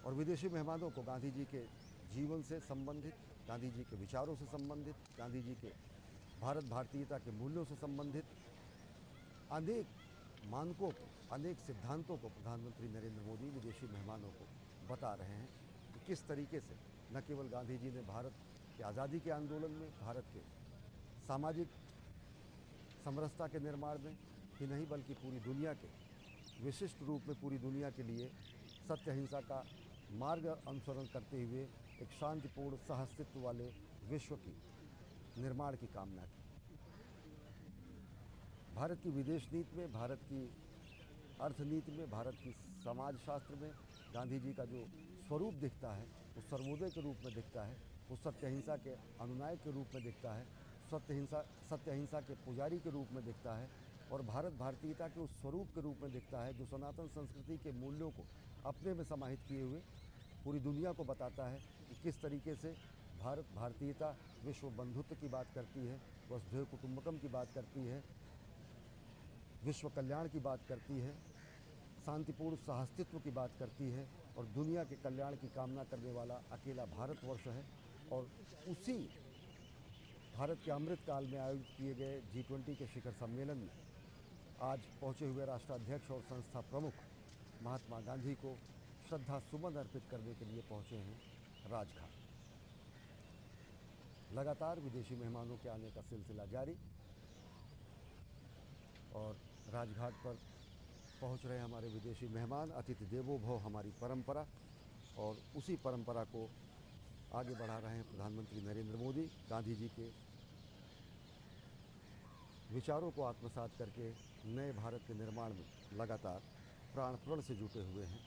और विदेशी मेहमानों को गांधी जी के जीवन से संबंधित, गांधी जी के विचारों से संबंधित, गांधी जी के भारत भारतीयता के मूल्यों से संबंधित अनेक मानकों को, अनेक सिद्धांतों को प्रधानमंत्री नरेंद्र मोदी विदेशी मेहमानों को बता रहे हैं कि किस तरीके से न केवल गांधी जी ने भारत के आज़ादी के आंदोलन में, भारत के सामाजिक समरसता के निर्माण में ही नहीं, बल्कि पूरी दुनिया के विशिष्ट रूप में पूरी दुनिया के लिए सत्य अहिंसा का मार्ग अनुसरण करते हुए एक शांतिपूर्ण सहअस्तित्व वाले विश्व की निर्माण की कामना की। भारत की विदेश नीति में, भारत की अर्थनीति में, भारत की समाजशास्त्र में गांधी जी का जो स्वरूप दिखता है वो सर्वोदय के रूप में दिखता है, वो सत्य अहिंसा के अनुनायक के रूप में दिखता है, सत्य अहिंसा के पुजारी के रूप में दिखता है और भारत भारतीयता के उस स्वरूप के रूप में दिखता है जो सनातन संस्कृति के मूल्यों को अपने में समाहित किए हुए पूरी दुनिया को बताता है कि किस तरीके से भारत भारतीयता विश्व बंधुत्व की बात करती है, वसुधैव कुटुंबकम की बात करती है, विश्व कल्याण की बात करती है, शांतिपूर्ण सहअस्तित्व की बात करती है और दुनिया के कल्याण की कामना करने वाला अकेला भारतवर्ष है। और उसी भारत के अमृत काल में आयोजित किए गए G20 के शिखर सम्मेलन में आज पहुंचे हुए राष्ट्राध्यक्ष और संस्था प्रमुख महात्मा गांधी को श्रद्धा सुमन अर्पित करने के लिए पहुंचे हैं राजघाट। लगातार विदेशी मेहमानों के आने का सिलसिला जारी और राजघाट पर पहुंच रहे हमारे विदेशी मेहमान। अतिथि देवो भव हमारी परंपरा और उसी परंपरा को आगे बढ़ा रहे हैं प्रधानमंत्री नरेंद्र मोदी। गांधी जी के विचारों को आत्मसात करके नए भारत के निर्माण में लगातार प्राण प्रण से जुटे हुए हैं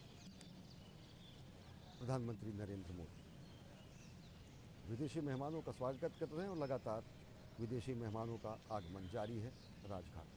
प्रधानमंत्री नरेंद्र मोदी। विदेशी मेहमानों का स्वागत कर रहे हैं और लगातार विदेशी मेहमानों का आगमन जारी है Rajghat.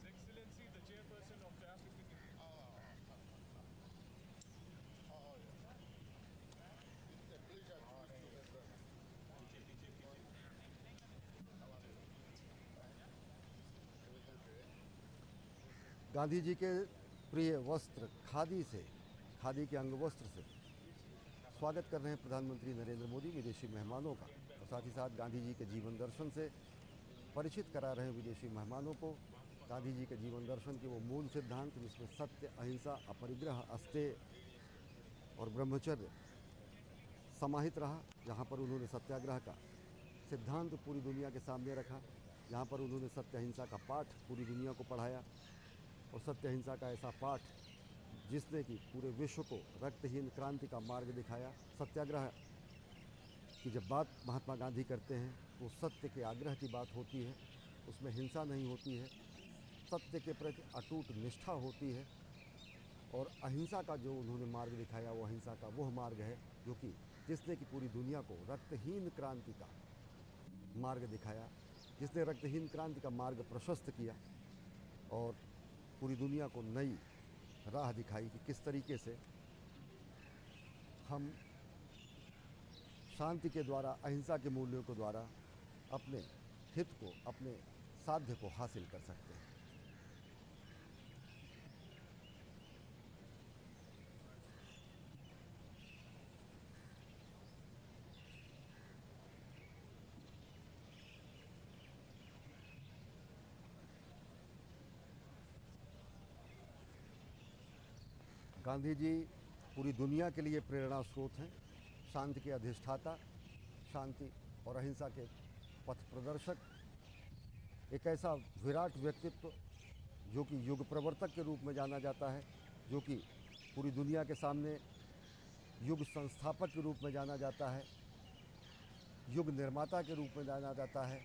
Excellency, the chairperson of the African Union. It's a pleasure to meet you, my brother. Gandhi ji के प्रिय वस्त्र खादी से, खादी के अंग वस्त्र से स्वागत कर रहे हैं प्रधानमंत्री नरेंद्र मोदी विदेशी मेहमानों का और साथ ही साथ गांधी जी के जीवन दर्शन से परिचित करा रहे हैं विदेशी मेहमानों को। गांधी जी के जीवन दर्शन के वो मूल सिद्धांत जिसमें सत्य, अहिंसा, अपरिग्रह, अस्तेय और ब्रह्मचर्य समाहित रहा, जहाँ पर उन्होंने सत्याग्रह का सिद्धांत पूरी दुनिया के सामने रखा, जहाँ पर उन्होंने सत्य अहिंसा का पाठ पूरी दुनिया को पढ़ाया और सत्य अहिंसा का ऐसा पाठ जिसने कि पूरे विश्व को रक्तहीन क्रांति का मार्ग दिखाया। सत्याग्रह की जब बात महात्मा गांधी करते हैं वो सत्य के आग्रह की बात होती है, उसमें हिंसा नहीं होती है, सत्य के प्रति अटूट निष्ठा होती है और अहिंसा का जो उन्होंने मार्ग दिखाया वो अहिंसा का वह मार्ग है जो कि जिसने कि पूरी दुनिया को रक्तहीन क्रांति का मार्ग दिखाया, जिसने रक्तहीन क्रांति का मार्ग प्रशस्त किया और पूरी दुनिया को नई राह दिखाई कि किस तरीके से हम शांति के द्वारा, अहिंसा के मूल्यों के द्वारा अपने हित को, अपने साध्य को हासिल कर सकते हैं। गांधी जी पूरी दुनिया के लिए प्रेरणा स्रोत हैं, शांति के अधिष्ठाता, शांति और अहिंसा के पथ प्रदर्शक, एक ऐसा विराट व्यक्तित्व जो कि युग प्रवर्तक के रूप में जाना जाता है, जो कि पूरी दुनिया के सामने युग संस्थापक के रूप में जाना जाता है, युग निर्माता के रूप में जाना जाता है।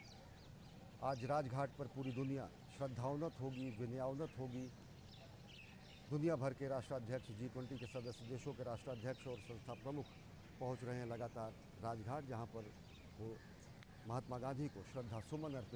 आज राजघाट पर पूरी दुनिया श्रद्धावनत होगी, विनयावनत होगी। दुनिया भर के राष्ट्राध्यक्ष, G20 के सदस्य देशों के राष्ट्राध्यक्ष और संस्था प्रमुख पहुंच रहे हैं लगातार राजघाट, जहां पर वो महात्मा गांधी को श्रद्धा सुमन अर्पित